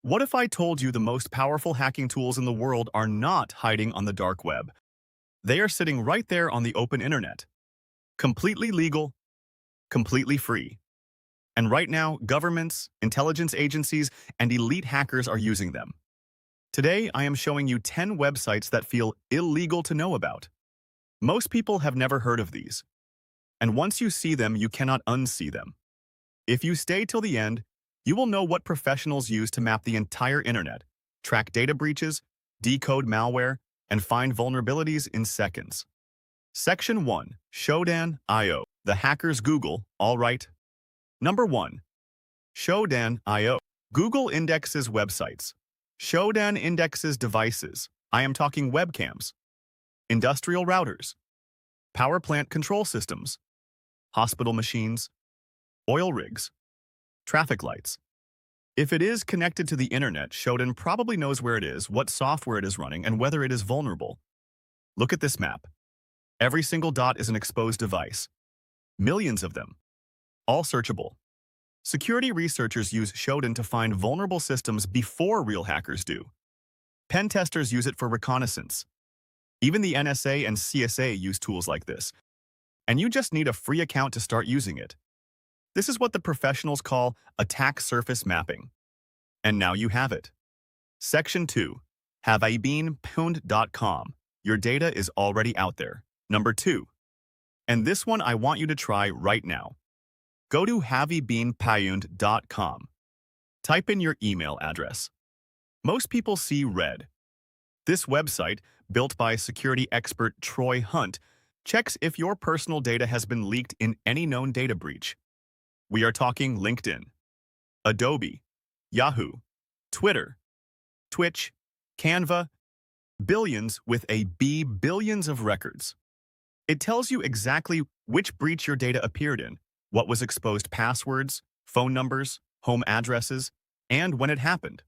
What if I told you the most powerful hacking tools in the world are not hiding on the dark web? They are sitting right there on the open internet. Completely legal, completely free. And right now, governments, intelligence agencies, and elite hackers are using them. Today, I am showing you 10 websites that feel illegal to know about. Most people have never heard of these. And once you see them, you cannot unsee them. If you stay till the end, you will know what professionals use to map the entire internet, track data breaches, decode malware, and find vulnerabilities in seconds. Section 1. Shodan.io. The hackers Google, all right. Number 1. Shodan.io. Google indexes websites. Shodan indexes devices. I am talking webcams, industrial routers, power plant control systems, hospital machines, oil rigs, traffic lights. If it is connected to the internet, Shodan probably knows where it is, what software it is running, and whether it is vulnerable. Look at this map. Every single dot is an exposed device. Millions of them. All searchable. Security researchers use Shodan to find vulnerable systems before real hackers do. Pen testers use it for reconnaissance. Even the NSA and CSA use tools like this. And you just need a free account to start using it. This is what the professionals call attack surface mapping. And now you have it. Section 2. Have I been Pwned.com. Your data is already out there. Number 2. And this one I want you to try right now. Go to haveibeenpwned.com. Type in your email address. Most people see red. This website, built by security expert Troy Hunt, checks if your personal data has been leaked in any known data breach. We are talking LinkedIn, Adobe, Yahoo, Twitter, Twitch, Canva, billions with a B, billions of records. It tells you exactly which breach your data appeared in, what was exposed passwords, phone numbers, home addresses, and when it happened.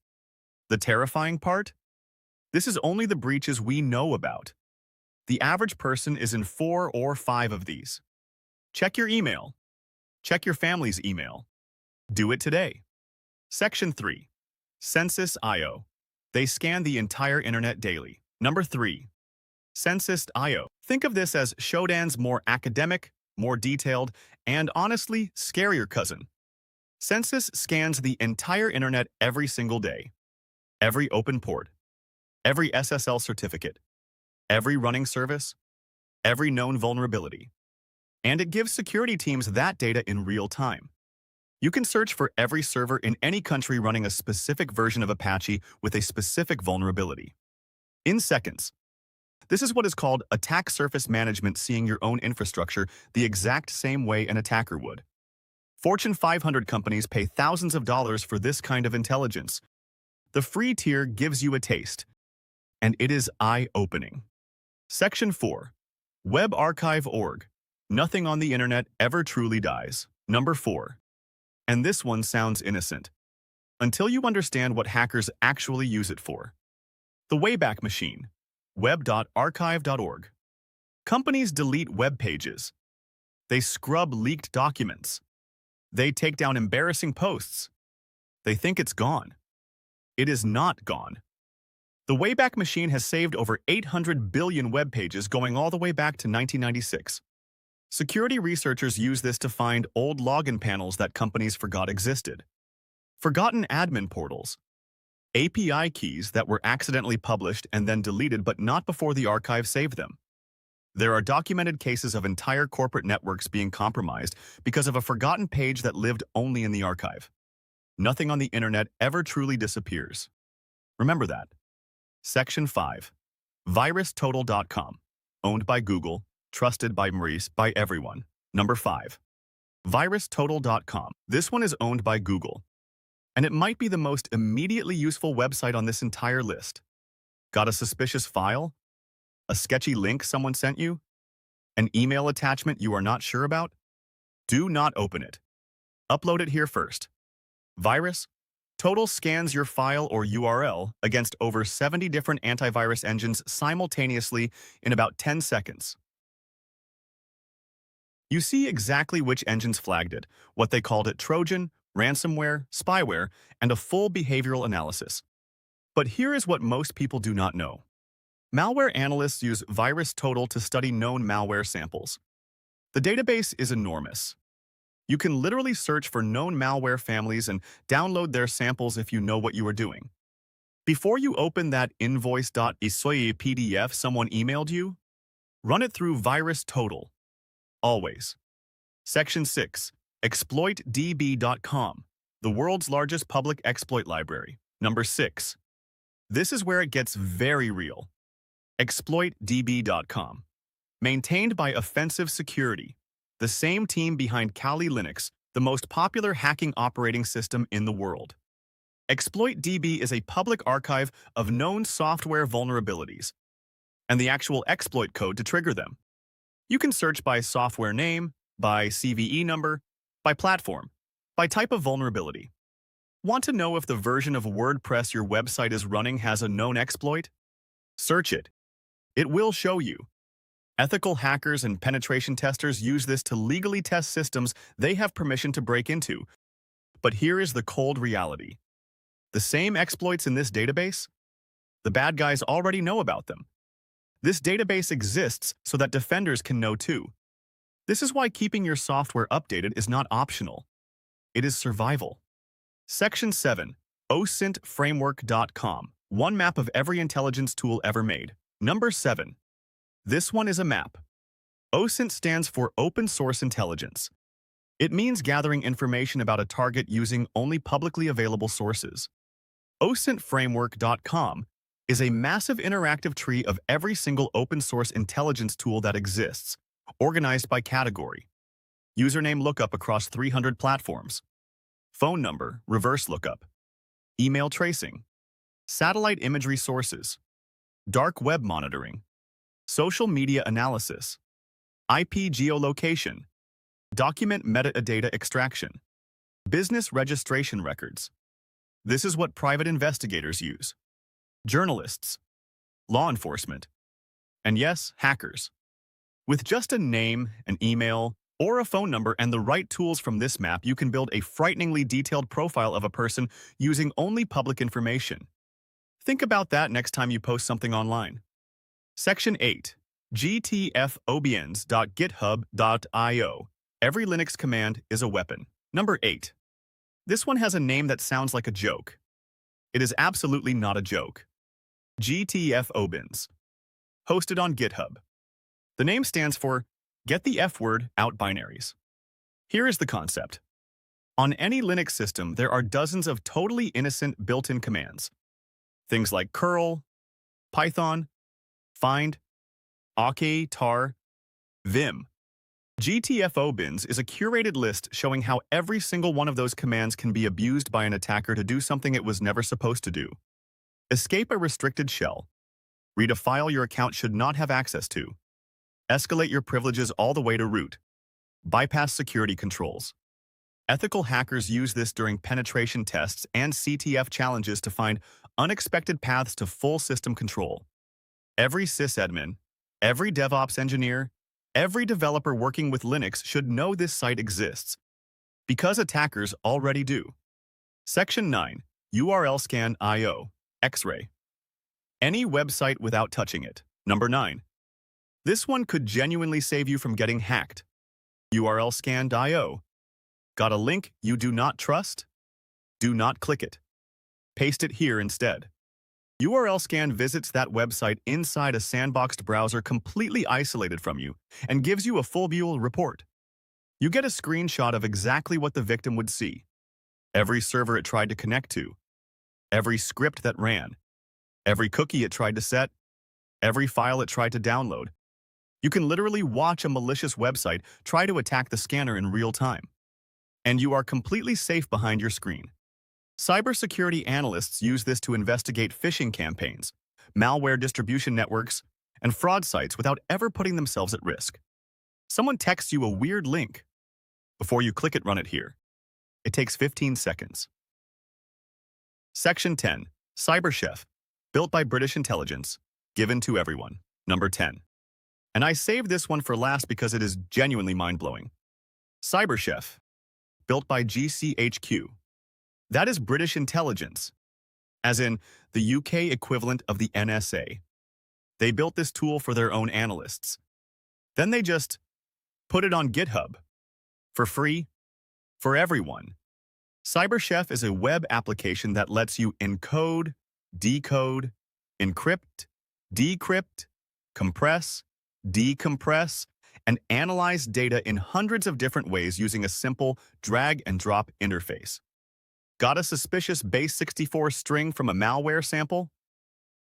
The terrifying part? This is only the breaches we know about. The average person is in 4 or 5 of these. Check your email. Check your family's email. Do it today. Section 3. Censys.io. They scan the entire internet daily. Number 3. Censys.io. Think of this as Shodan's more academic, more detailed, and honestly, scarier cousin. Censys scans the entire internet every single day. Every open port. Every SSL certificate. Every running service. Every known vulnerability. And it gives security teams that data in real time. You can search for every server in any country running a specific version of Apache with a specific vulnerability. In seconds. This is what is called attack surface management, seeing your own infrastructure the exact same way an attacker would. Fortune 500 companies pay thousands of dollars for this kind of intelligence. The free tier gives you a taste, and it is eye-opening. Section 4. WebArchive.org. Nothing on the internet ever truly dies. Number 4. And this one sounds innocent, until you understand what hackers actually use it for. The Wayback Machine. Web.archive.org. Companies delete web pages. They scrub leaked documents. They take down embarrassing posts. They think it's gone. It is not gone. The Wayback Machine has saved over 800 billion web pages going all the way back to 1996. Security researchers use this to find old login panels that companies forgot existed. Forgotten admin portals. API keys that were accidentally published and then deleted but not before the archive saved them. There are documented cases of entire corporate networks being compromised because of a forgotten page that lived only in the archive. Nothing on the internet ever truly disappears. Remember that. Section 5. VirusTotal.com. Owned by Google. Trusted by Maurice, by everyone. Number 5. VirusTotal.com. This one is owned by Google. And it might be the most immediately useful website on this entire list. Got a suspicious file? A sketchy link someone sent you? An email attachment you are not sure about? Do not open it. Upload it here first. VirusTotal scans your file or URL against over 70 different antivirus engines simultaneously in about 10 seconds. You see exactly which engines flagged it, what they called it: Trojan, ransomware, spyware, and a full behavioral analysis. But here is what most people do not know. Malware analysts use VirusTotal to study known malware samples. The database is enormous. You can literally search for known malware families and download their samples if you know what you are doing. Before you open that invoice.isoy PDF someone emailed you, run it through VirusTotal. Always. Section 6. ExploitDB.com, the world's largest public exploit library. Number 6. This is where it gets very real. ExploitDB.com. Maintained by Offensive Security, the same team behind Kali Linux, the most popular hacking operating system in the world. ExploitDB is a public archive of known software vulnerabilities and the actual exploit code to trigger them. You can search by software name, by CVE number, by platform, by type of vulnerability. Want to know if the version of WordPress your website is running has a known exploit? Search it. It will show you. Ethical hackers and penetration testers use this to legally test systems they have permission to break into. But here is the cold reality. The same exploits in this database? The bad guys already know about them. This database exists so that defenders can know too. This is why keeping your software updated is not optional. It is survival. Section 7. OSINTFramework.com. One map of every intelligence tool ever made. Number 7. This one is a map. OSINT stands for Open Source Intelligence. It means gathering information about a target using only publicly available sources. OSINTFramework.com is a massive interactive tree of every single open source intelligence tool that exists, organized by category. Username lookup across 300 platforms. Phone number, reverse lookup. Email tracing. Satellite imagery sources. Dark web monitoring. Social media analysis. IP geolocation. Document metadata extraction. Business registration records. This is what private investigators use. Journalists. Law enforcement. And yes, hackers. With just a name, an email, or a phone number and the right tools from this map, you can build a frighteningly detailed profile of a person using only public information. Think about that next time you post something online. Section 8. GTFOBins.github.io. Every Linux command is a weapon. Number 8. This one has a name that sounds like a joke. It is absolutely not a joke. GTFOBins. Hosted on GitHub. The name stands for Get the F Word Out Binaries. Here is the concept. On any Linux system, there are dozens of totally innocent built-in commands. Things like curl, Python, find, awk, tar, vim. GTFOBins is a curated list showing how every single one of those commands can be abused by an attacker to do something it was never supposed to do. Escape a restricted shell. Read a file your account should not have access to. Escalate your privileges all the way to root. Bypass security controls. Ethical hackers use this during penetration tests and CTF challenges to find unexpected paths to full system control. Every sysadmin, every DevOps engineer, every developer working with Linux should know this site exists, because attackers already do. Section 9. URL-scan.io. X-ray. Any website without touching it. Number 9. This one could genuinely save you from getting hacked. URL-scan.io. Got a link you do not trust? Do not click it. Paste it here instead. URL scan visits that website inside a sandboxed browser completely isolated from you and gives you a full view report. You get a screenshot of exactly what the victim would see. Every server it tried to connect to, every script that ran, every cookie it tried to set, every file it tried to download. You can literally watch a malicious website try to attack the scanner in real time. And you are completely safe behind your screen. Cybersecurity analysts use this to investigate phishing campaigns, malware distribution networks, and fraud sites without ever putting themselves at risk. Someone texts you a weird link. Before you click it, run it here. It takes 15 seconds. Section 10. CyberChef. Built by British intelligence. Given to everyone. Number 10. And I saved this one for last because it is genuinely mind-blowing. CyberChef. built by GCHQ. That is British intelligence, as in the UK equivalent of the NSA. They built this tool for their own analysts. Then they just put it on GitHub. For free, for everyone. CyberChef is a web application that lets you encode, decode, encrypt, decrypt, compress, decompress, and analyze data in hundreds of different ways using a simple drag-and-drop interface. Got a suspicious base64 string from a malware sample?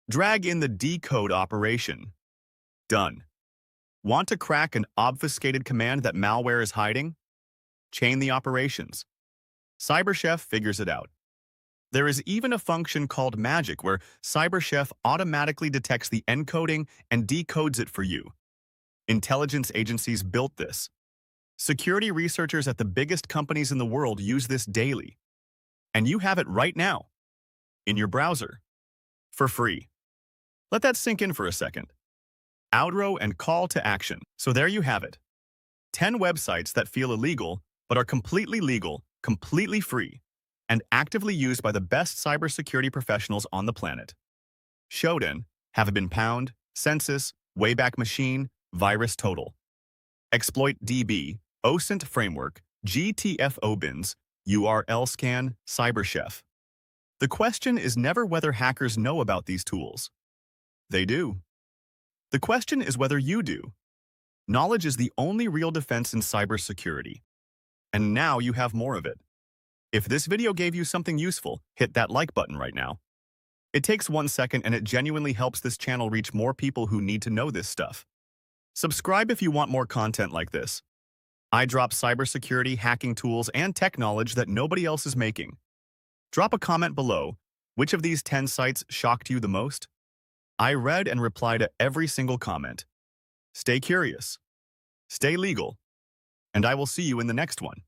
Drag in the decode operation. Done. Want to crack an obfuscated command that malware is hiding? Chain the operations. CyberChef figures it out. There is even a function called magic where CyberChef automatically detects the encoding and decodes it for you. Intelligence agencies built this. Security researchers at the biggest companies in the world use this daily. And you have it right now, in your browser, for free. Let that sink in for a second. Outro and call to action. So there you have it. 10 websites that feel illegal, but are completely legal, completely free, and actively used by the best cybersecurity professionals on the planet. Shodan, have been Pwned, Censys, Wayback Machine, VirusTotal. Exploit DB, OSINT Framework, GTFOBins, URL scan, CyberChef. The question is never whether hackers know about these tools. They do. The question is whether you do. Knowledge is the only real defense in cybersecurity. And now you have more of it. If this video gave you something useful, hit that like button right now. It takes 1 second and it genuinely helps this channel reach more people who need to know this stuff. Subscribe if you want more content like this. I drop cybersecurity, hacking tools, and tech knowledge that nobody else is making. Drop a comment below. Which of these 10 sites shocked you the most? I read and reply to every single comment. Stay curious. Stay legal. And I will see you in the next one.